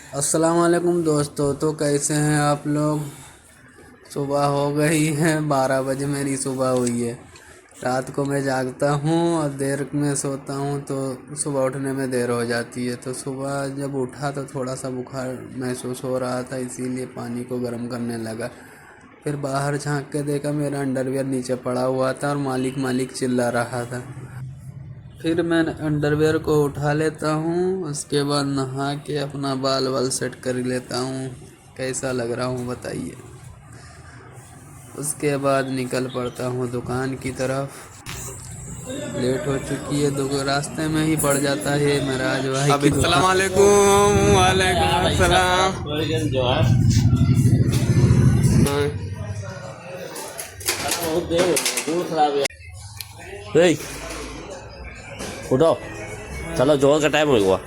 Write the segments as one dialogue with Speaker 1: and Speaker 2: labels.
Speaker 1: अस्सलाम वालेकुम दोस्तों। तो कैसे हैं आप लोग। सुबह हो गई है, 12 बजे मेरी सुबह हुई है। रात को मैं जागता हूँ और देर में सोता हूँ तो सुबह उठने में देर हो जाती है। तो सुबह जब उठा तो थोड़ा सा बुखार महसूस हो रहा था, इसीलिए पानी को गर्म करने लगा। फिर बाहर झांक के देखा मेरा अंडरवियर नीचे पड़ा हुआ था और मालिक मालिक चिल्ला रहा था। फिर मैं अंडरवियर को उठा लेता हूँ, उसके बाद नहा के अपना बाल वाल सेट कर लेता हूँ। कैसा लग रहा हूँ बताइए। उसके बाद निकल पड़ता हूँ दुकान की तरफ। लेट हो चुकी है, रास्ते में ही पड़ जाता है महराज भाई की दुकान।
Speaker 2: अस्सलाम वालेकुम। वालेकुम अस्सलाम।
Speaker 3: उठो, चलो जोर का टाइम हुआ,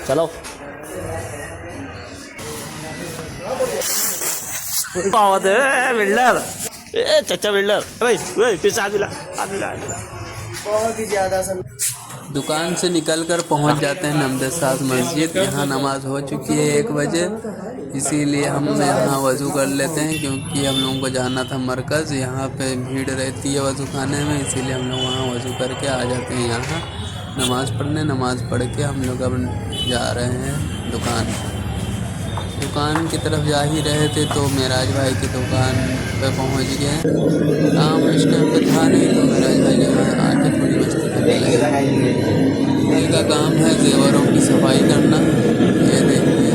Speaker 3: चलो। बिल्डर, चचा बिल्डर भाई पीछे आ दिला।
Speaker 1: बहुत ही ज़्यादा दुकान से निकलकर पहुंच जाते हैं नमदसाज मस्जिद। यहाँ नमाज हो चुकी है 1 बजे, इसीलिए हम यहाँ वज़ू कर लेते हैं क्योंकि हम लोगों को जाना था मरकज़। यहाँ पे भीड़ रहती है वज़ू खाने में, इसीलिए हम लोग वहाँ वज़ू करके आ जाते हैं यहाँ नमाज़ पढ़ने। नमाज़ पढ़ के हम लोग अब जा रहे हैं दुकान की तरफ जा ही रहे थे तो महराज भाई की दुकान पे पहुंच गए। काम इस टाइम पे था नहीं तो महराज भाई के यहाँ आके थोड़ी मस्ती करने लगे। ये का काम है जेवरों की सफाई करना। ये देखिए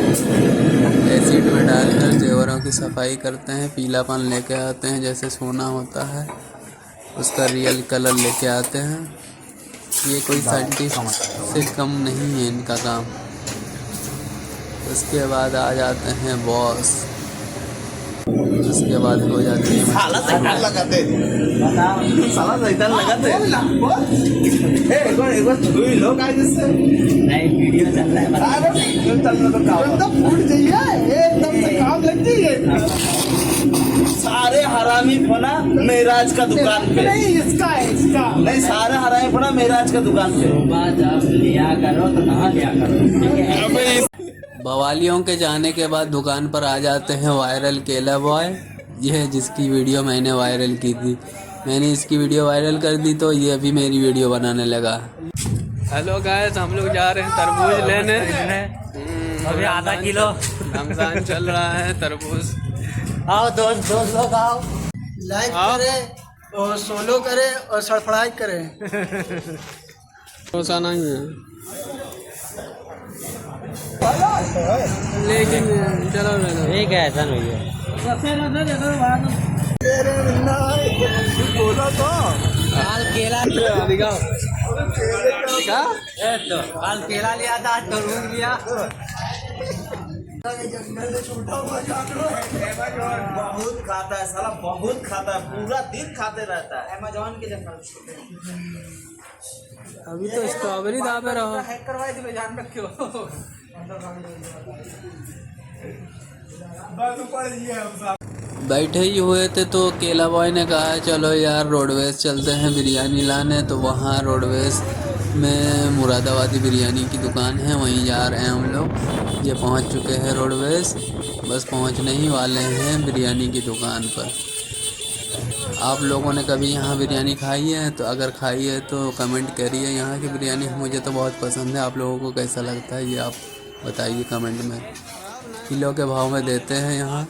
Speaker 1: एसिड में डालकर जेवरों की सफाई करते हैं। पीलापन लेके आते हैं, जैसे सोना होता है उसका रियल कलर लेके आते हैं। ये कोई साइंटिस्ट से कम नहीं है इनका काम। उसके बाद आ जाते हैं बॉस। उसके बाद हो जाती है
Speaker 3: सारे हरामी पना मेराज का दुकान पे नहीं, इसका नहीं, सारे हरामी पना मेराज का दुकान पे। लिया करो तो नहा लिया करो।
Speaker 1: बवालियों के जाने के बाद दुकान पर आ जाते हैं वायरल केला बॉय। ये है जिसकी वीडियो मैंने वायरल की थी। मैंने इसकी वीडियो वायरल कर दी तो ये अभी मेरी वीडियो बनाने लगा।
Speaker 2: हेलो गाइस, हम लोग जा रहे हैं तरबूज लेने।
Speaker 4: अभी आधा किलो
Speaker 2: रमजान चल रहा है। तरबूज
Speaker 4: आओ दोस्त लोग आओ,
Speaker 5: लाइक करें और सोलो करें और सब्सक्राइब करें।
Speaker 2: ऐसा नहीं है लेकिन चलो
Speaker 4: ठीक है, ऐसा नहीं है। काल केला काल केला लिया था, तरबूज लिया।
Speaker 3: बहुत खाता है साला, बहुत खाता है, पूरा दिन खाते रहता है। अमेज़न के
Speaker 2: अभी तो स्ट्रॉबेरी दाबे रहो।
Speaker 4: हैक करवाए थे, ध्यान रखियो।
Speaker 1: बैठे ही हुए थे तो केला बॉय ने कहा चलो यार रोडवेज चलते हैं बिरयानी लाने। तो वहाँ रोडवेज में मुरादाबादी बिरयानी की दुकान है, वहीं जा रहे हैं हम लोग। ये पहुँच चुके हैं रोडवेज, बस पहुँचने ही वाले हैं बिरयानी की दुकान पर। आप लोगों ने कभी यहाँ बिरयानी खाई है? तो अगर खाई है तो कमेंट करिए। यहाँ की बिरयानी मुझे तो बहुत पसंद है। आप लोगों को कैसा लगता है ये आप बताइए कमेंट में। किलो के भाव में देते हैं यहाँ,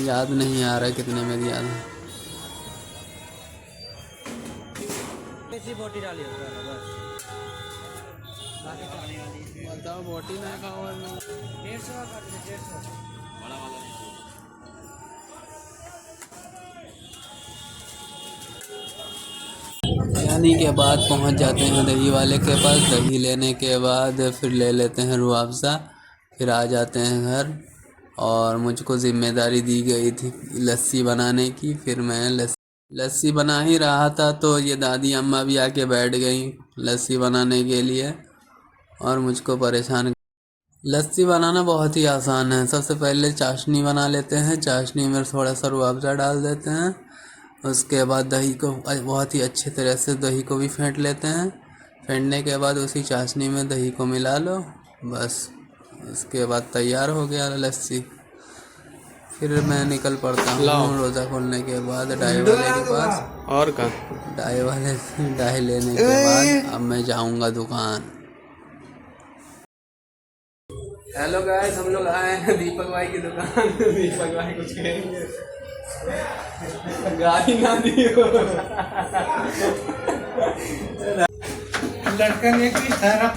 Speaker 1: याद नहीं आ रहा कितने में दिया था।
Speaker 4: बोटी डाली
Speaker 2: बताओ बोटी ना खाओ।
Speaker 4: 150 का 150
Speaker 1: बिरयानी के बाद पहुंच जाते हैं दही वाले के पास। दही लेने के बाद फिर ले लेते हैं रुआफ़ज़ा। फिर आ जाते हैं घर और मुझको ज़िम्मेदारी दी गई थी लस्सी बनाने की। फिर मैं लस्सी बना ही रहा था तो ये दादी अम्मा भी आके बैठ गई लस्सी बनाने के लिए और मुझको परेशान। लस्सी बनाना बहुत ही आसान है। सबसे पहले चाशनी बना लेते हैं। चाशनी में थोड़ा सा रुआफ़ज़ा डाल देते हैं। उसके बाद दही को बहुत ही अच्छे तरह से दही को भी फेंट लेते हैं। फेंटने के बाद उसी चाशनी में दही को मिला लो बस इसके बाद तैयार हो गया लस्सी। फिर मैं निकल पड़ता हूँ रोज़ा खोलने के बाद डाई वाले के पास।
Speaker 2: और का
Speaker 1: डाई लेने के बाद अब मैं जाऊँगा दुकान।
Speaker 2: हेलो गाइस, हम लोग आए हैं दीपक भाई की दुकान। दीपक भाई कुछ कहेंगे? गाड़ी ना दियो।
Speaker 5: लड़का ने की सारा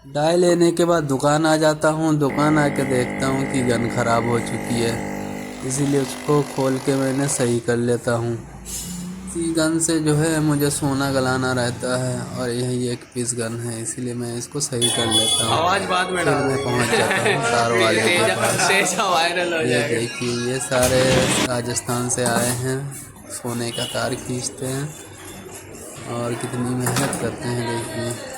Speaker 1: डाई लेने के बाद दुकान आ जाता हूँ। दुकान आके देखता हूँ कि गन ख़राब हो चुकी है, इसीलिए उसको खोल के मैंने सही कर लेता हूँ। इसी गन से जो है मुझे सोना गलाना रहता है और यही एक पीस गन है, इसीलिए मैं इसको सही कर लेता हूँ।
Speaker 2: आवाज बाद में
Speaker 1: फिर मैं पहुँच जाता हूँ तार वाले के पास।
Speaker 2: तेज वायरल हो
Speaker 1: ये
Speaker 2: जाएगा।
Speaker 1: देखिए, ये सारे राजस्थान से आए हैं, सोने का तार खींचते हैं और कितनी मेहनत करते हैं देखिए।